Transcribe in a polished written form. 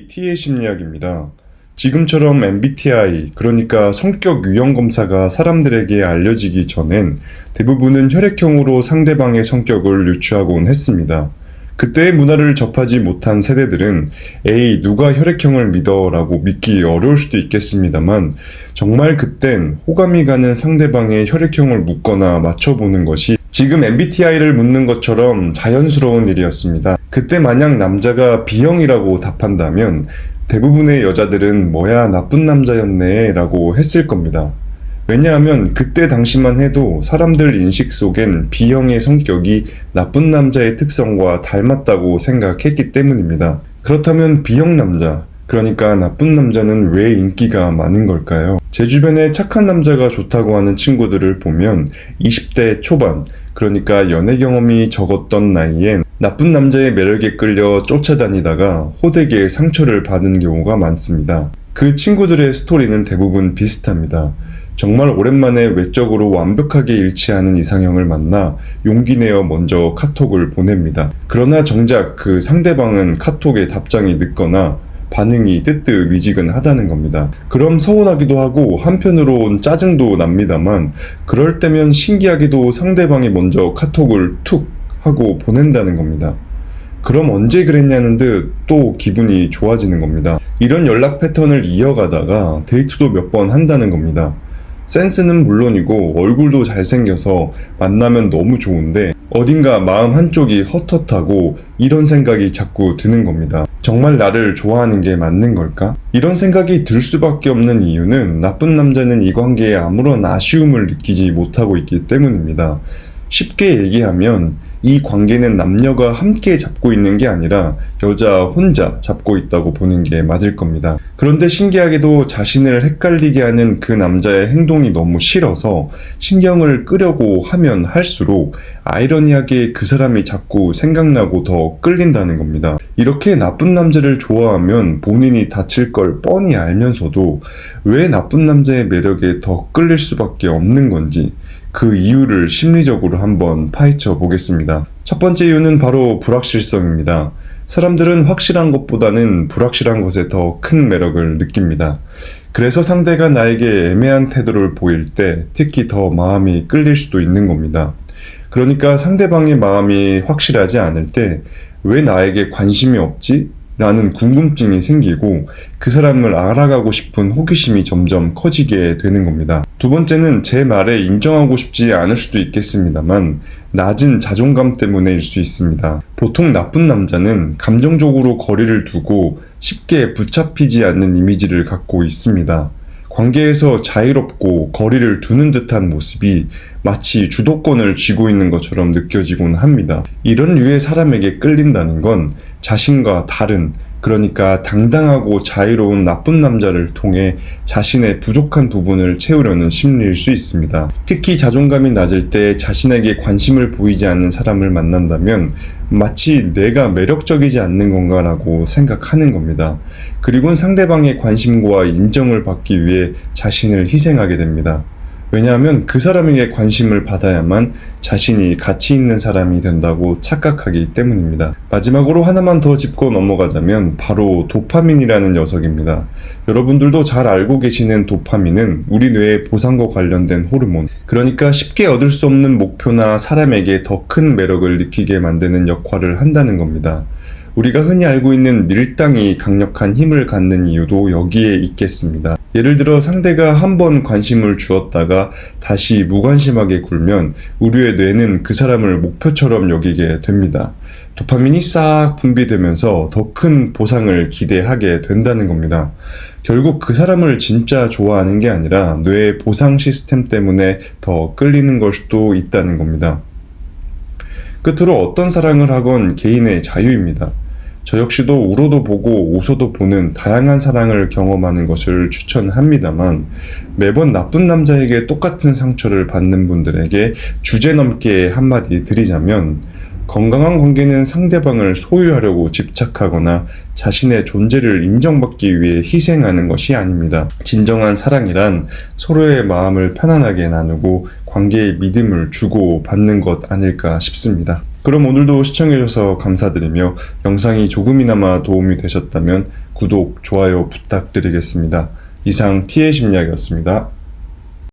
T의 심리학입니다. 지금처럼 MBTI, 그러니까 성격 유형 검사가 사람들에게 알려지기 전엔 대부분은 혈액형으로 상대방의 성격을 유추하곤 했습니다. 그때의 문화를 접하지 못한 세대들은 에이, 누가 혈액형을 믿어 라고 믿기 어려울 수도 있겠습니다만 정말 그땐 호감이 가는 상대방의 혈액형을 묻거나 맞춰보는 것이 지금 MBTI를 묻는 것처럼 자연스러운 일이었습니다. 그때 만약 남자가 B형이라고 답한다면 대부분의 여자들은 뭐야 나쁜 남자였네 라고 했을 겁니다. 왜냐하면 그때 당시만 해도 사람들 인식 속엔 B형의 성격이 나쁜 남자의 특성과 닮았다고 생각했기 때문입니다. 그렇다면 B형 남자, 그러니까 나쁜 남자는 왜 인기가 많은 걸까요? 제 주변에 착한 남자가 좋다고 하는 친구들을 보면 20대 초반, 그러니까 연애 경험이 적었던 나이엔 나쁜 남자의 매력에 끌려 쫓아다니다가 호되게 상처를 받은 경우가 많습니다. 그 친구들의 스토리는 대부분 비슷합니다. 정말 오랜만에 외적으로 완벽하게 일치하는 이상형을 만나 용기 내어 먼저 카톡을 보냅니다. 그러나 정작 그 상대방은 카톡에 답장이 늦거나 반응이 뜨뜻미지근하다는 겁니다. 그럼 서운하기도 하고 한편으론 짜증도 납니다만 그럴 때면 신기하게도 상대방이 먼저 카톡을 툭 하고 보낸다는 겁니다. 그럼 언제 그랬냐는 듯 또 기분이 좋아지는 겁니다. 이런 연락 패턴을 이어가다가 데이트도 몇 번 한다는 겁니다. 센스는 물론이고 얼굴도 잘생겨서 만나면 너무 좋은데 어딘가 마음 한쪽이 헛헛하고 이런 생각이 자꾸 드는 겁니다. 정말 나를 좋아하는 게 맞는 걸까? 이런 생각이 들 수밖에 없는 이유는 나쁜 남자는 이 관계에 아무런 아쉬움을 느끼지 못하고 있기 때문입니다. 쉽게 얘기하면 이 관계는 남녀가 함께 잡고 있는 게 아니라 여자 혼자 잡고 있다고 보는 게 맞을 겁니다. 그런데 신기하게도 자신을 헷갈리게 하는 그 남자의 행동이 너무 싫어서 신경을 끄려고 하면 할수록 아이러니하게 그 사람이 자꾸 생각나고 더 끌린다는 겁니다. 이렇게 나쁜 남자를 좋아하면 본인이 다칠 걸 뻔히 알면서도 왜 나쁜 남자의 매력에 더 끌릴 수밖에 없는 건지 그 이유를 심리적으로 한번 파헤쳐 보겠습니다. 첫 번째 이유는 바로 불확실성입니다. 사람들은 확실한 것보다는 불확실한 것에 더 큰 매력을 느낍니다. 그래서 상대가 나에게 애매한 태도를 보일 때 특히 더 마음이 끌릴 수도 있는 겁니다. 그러니까 상대방의 마음이 확실하지 않을 때 왜 나에게 관심이 없지? 라는 궁금증이 생기고 그 사람을 알아가고 싶은 호기심이 점점 커지게 되는 겁니다. 두 번째는 제 말에 인정하고 싶지 않을 수도 있겠습니다만 낮은 자존감 때문에일 수 있습니다. 보통 나쁜 남자는 감정적으로 거리를 두고 쉽게 붙잡히지 않는 이미지를 갖고 있습니다. 관계에서 자유롭고 거리를 두는 듯한 모습이 마치 주도권을 쥐고 있는 것처럼 느껴지곤 합니다. 이런 류의 사람에게 끌린다는 건 자신과 다른, 그러니까 당당하고 자유로운 나쁜 남자를 통해 자신의 부족한 부분을 채우려는 심리일 수 있습니다. 특히 자존감이 낮을 때 자신에게 관심을 보이지 않는 사람을 만난다면 마치 내가 매력적이지 않는 건가라고 생각하는 겁니다. 그리고는 상대방의 관심과 인정을 받기 위해 자신을 희생하게 됩니다. 왜냐하면 그 사람에게 관심을 받아야만 자신이 가치 있는 사람이 된다고 착각하기 때문입니다. 마지막으로 하나만 더 짚고 넘어가자면 바로 도파민이라는 녀석입니다. 여러분들도 잘 알고 계시는 도파민은 우리 뇌의 보상과 관련된 호르몬, 그러니까 쉽게 얻을 수 없는 목표나 사람에게 더 큰 매력을 느끼게 만드는 역할을 한다는 겁니다. 우리가 흔히 알고 있는 밀당이 강력한 힘을 갖는 이유도 여기에 있겠습니다. 예를 들어 상대가 한 번 관심을 주었다가 다시 무관심하게 굴면 우리의 뇌는 그 사람을 목표처럼 여기게 됩니다. 도파민이 싹 분비되면서 더 큰 보상을 기대하게 된다는 겁니다. 결국 그 사람을 진짜 좋아하는 게 아니라 뇌의 보상 시스템 때문에 더 끌리는 걸 수도 있다는 겁니다. 끝으로 어떤 사랑을 하건 개인의 자유입니다. 저 역시도 울어도 보고 웃어도 보는 다양한 사랑을 경험하는 것을 추천합니다만 매번 나쁜 남자에게 똑같은 상처를 받는 분들에게 주제넘게 한마디 드리자면 건강한 관계는 상대방을 소유하려고 집착하거나 자신의 존재를 인정받기 위해 희생하는 것이 아닙니다. 진정한 사랑이란 서로의 마음을 편안하게 나누고 관계에 믿음을 주고 받는 것 아닐까 싶습니다. 그럼 오늘도 시청해주셔서 감사드리며 영상이 조금이나마 도움이 되셨다면 구독, 좋아요 부탁드리겠습니다. 이상 T의 심리학이었습니다.